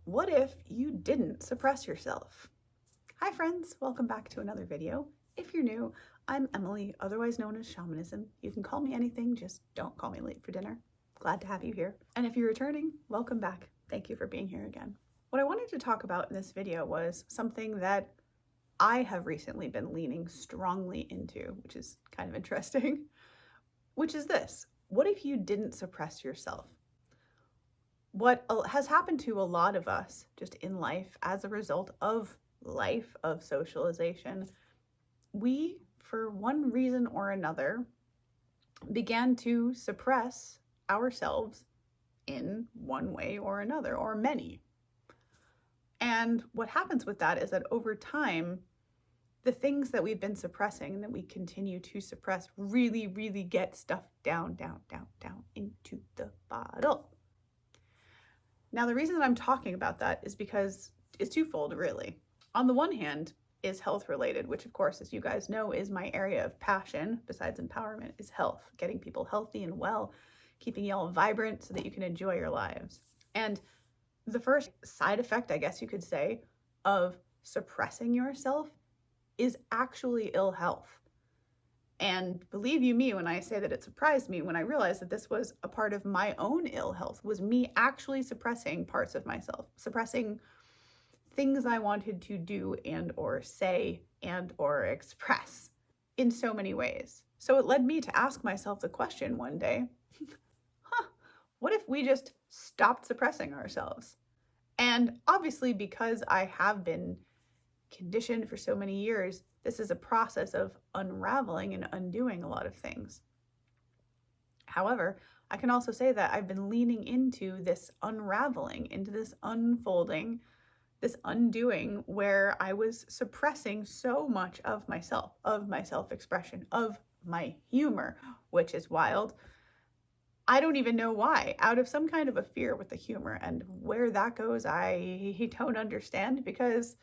What if you didn't suppress yourself? Hi friends, welcome back to another video. If you're new, I'm Emily, otherwise known as Shamanism. You can call me anything, just don't call me late for dinner. Glad to have you here. And if you're returning, welcome back. Thank you for being here again. What I wanted to talk about in this video was something that I have recently been leaning strongly into, which is kind of interesting, which is this. What if you didn't suppress yourself? What has happened to a lot of us just in life as a result of life, of socialization, we, for one reason or another, began to suppress ourselves in one way or another, or many. And what happens with that is that over time, the things that we've been suppressing and that we continue to suppress really get stuffed down into the bottle. Now, the reason that I'm talking about that is because it's twofold, really. On the one hand is health related, which of course, as you guys know, is my area of passion, besides empowerment, is health, getting people healthy and well, keeping y'all vibrant so that you can enjoy your lives. And the first side effect, I guess you could say, of suppressing yourself is actually ill health. And believe you me when I say that it surprised me when I realized that this was a part of my own ill health, was me actually suppressing parts of myself, suppressing things I wanted to do and or say and or express in so many ways. So it led me to ask myself the question one day, what if we just stopped suppressing ourselves? And obviously, because I have been conditioned for so many years, this is a process of unraveling and undoing a lot of things. However, I can also say that I've been leaning into this unraveling, into this unfolding, this undoing, where I was suppressing so much of myself, of my self-expression, of my humor, which is wild. I don't even know why, out of some kind of a fear with the humor, and where that goes, I don't understand, because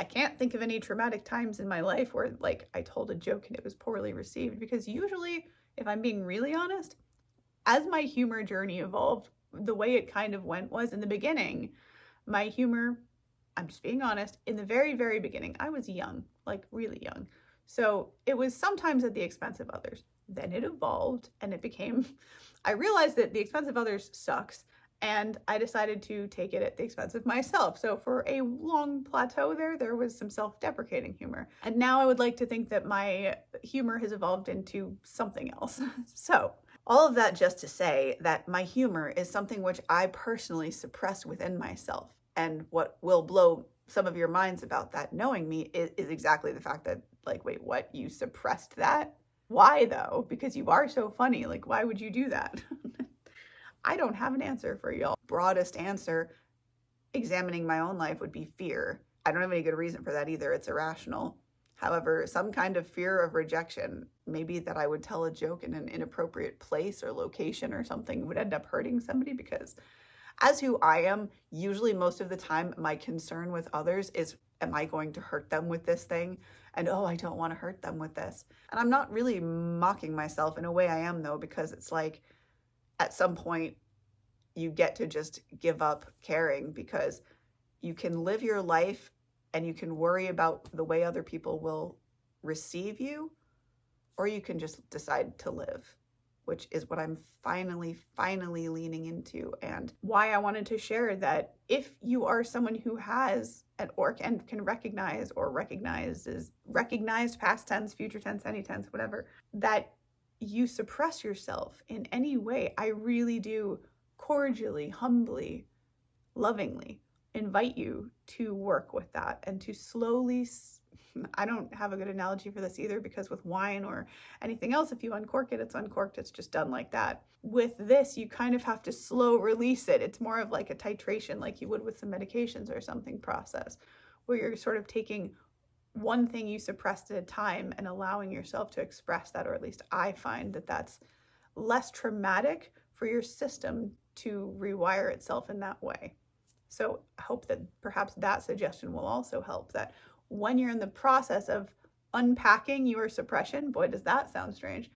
I can't think of any traumatic times in my life where I told a joke and it was poorly received, because usually, if I'm being really honest, as my humor journey evolved, the way it kind of went was in the beginning, my humor, I'm just being honest, in the very beginning, I was young, really young. So it was sometimes at the expense of others. Then it evolved and it became, I realized that the expense of others sucks. And I decided to take it at the expense of myself. So for a long plateau there was some self-deprecating humor. And now I would like to think that my humor has evolved into something else. So all of that just to say that my humor is something which I personally suppress within myself. And what will blow some of your minds about that, knowing me, is exactly the fact that, wait, what? You suppressed that? Why though? Because you are so funny. Why would you do that? I don't have an answer for y'all. Broadest answer, examining my own life, would be fear. I don't have any good reason for that either. It's irrational. However, some kind of fear of rejection, maybe that I would tell a joke in an inappropriate place or location or something, would end up hurting somebody, because as who I am, usually most of the time, my concern with others is, am I going to hurt them with this thing? And oh, I don't want to hurt them with this. And I'm not really mocking myself. In a way I am though, because it's at some point, you get to just give up caring, because you can live your life and you can worry about the way other people will receive you, or you can just decide to live, which is what I'm finally leaning into, and why I wanted to share that if you are someone who has and can recognize or recognizes past tense, future tense, any tense, whatever, that you suppress yourself in any way, I really do cordially, humbly, lovingly invite you to work with that and to slowly, I don't have a good analogy for this either, because with wine or anything else, if you uncork it, it's uncorked, it's just done like that. With this, you kind of have to slow release it. It's more of like a titration, like you would with some medications or something process, where you're sort of taking one thing you suppressed at a time and allowing yourself to express that, or at least I find that that's less traumatic for your system to rewire itself in that way. So I hope that perhaps that suggestion will also help, that when you're in the process of unpacking your suppression, boy, does that sound strange,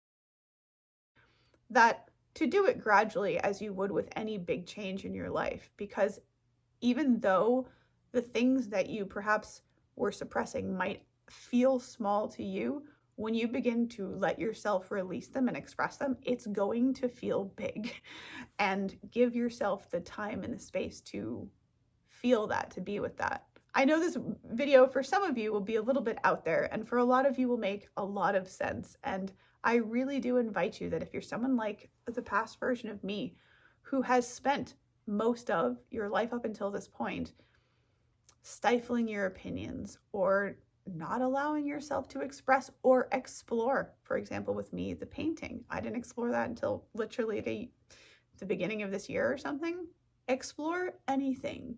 that to do it gradually as you would with any big change in your life, because even though the things that you perhaps were suppressing might feel small to you, when you begin to let yourself release them and express them, it's going to feel big. And give yourself the time and the space to feel that, to be with that. I know this video for some of you will be a little bit out there, and for a lot of you will make a lot of sense. And I really do invite you that if you're someone like the past version of me who has spent most of your life up until this point stifling your opinions or not allowing yourself to express or explore, for example, with me, the painting. I didn't explore that until literally the beginning of this year or something. Explore anything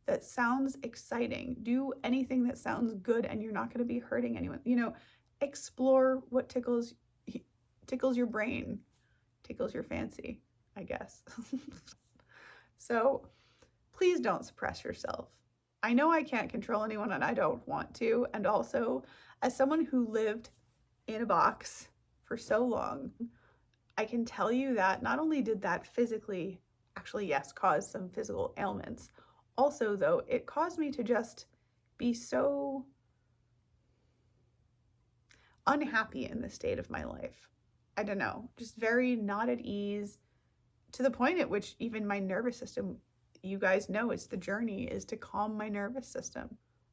that sounds exciting. Do anything that sounds good, and you're not going to be hurting anyone. You know, explore what tickles your brain, tickles your fancy, I guess. So please don't suppress yourself. I know I can't control anyone, and I don't want to. And also, as someone who lived in a box for so long, I can tell you that not only did that physically, actually, yes, cause some physical ailments, also, though, it caused me to just be so unhappy in the state of my life. I don't know, just very not at ease, to the point at which even my nervous system, you guys know, it's the journey, is to calm my nervous system.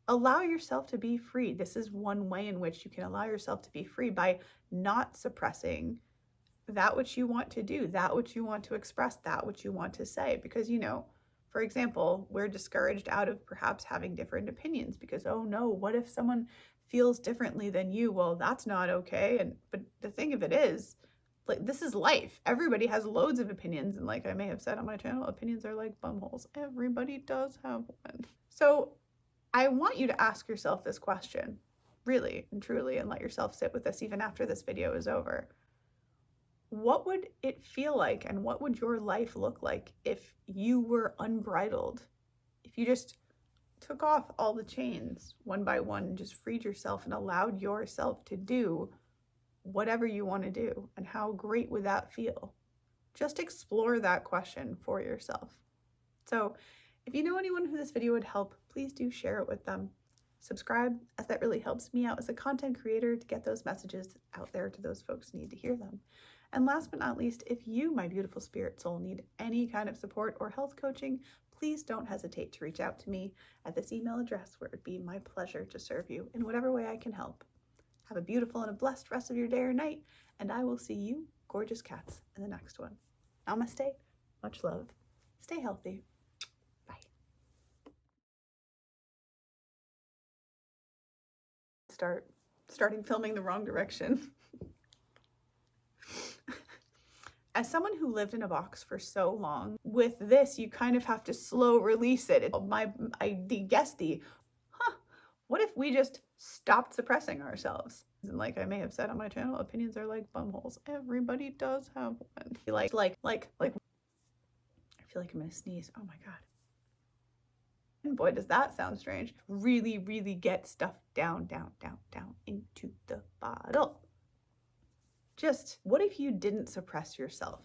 Allow yourself to be free. This is one way in which you can allow yourself to be free, by not suppressing that which you want to do, that which you want to express, that which you want to say. Because, you know, for example, we're discouraged out of perhaps having different opinions because, oh no, what if someone feels differently than you? Well, that's not okay. But the thing of it is, like, this is life. Everybody has loads of opinions. And like I may have said on my channel, opinions are like bumholes. Everybody does have one. So I want you to ask yourself this question, really and truly, and let yourself sit with this even after this video is over. What would it feel like, and what would your life look like if you were unbridled? If you just took off all the chains one by one and just freed yourself and allowed yourself to do whatever you want to do, and how great would that feel? Just explore that question for yourself. So if you know anyone who this video would help, please do share it with them. Subscribe, as that really helps me out as a content creator to get those messages out there to those folks who need to hear them. And last but not least, if you, my beautiful spirit soul, need any kind of support or health coaching, please don't hesitate to reach out to me at this email address, where it'd be my pleasure to serve you in whatever way I can help. Have a beautiful and a blessed rest of your day or night, and I will see you, gorgeous cats, in the next one. Namaste, much love, stay healthy. Bye. Starting filming the wrong direction. As someone who lived in a box for so long, with this, you kind of have to slow release it. What if we just stopped suppressing ourselves? And like I may have said on my channel, opinions are like bumholes. Everybody does have one. I feel like I'm gonna sneeze. Oh my God. And boy, does that sound strange. Really, really get stuff down, down, down, down into the bottle. Just, what if you didn't suppress yourself?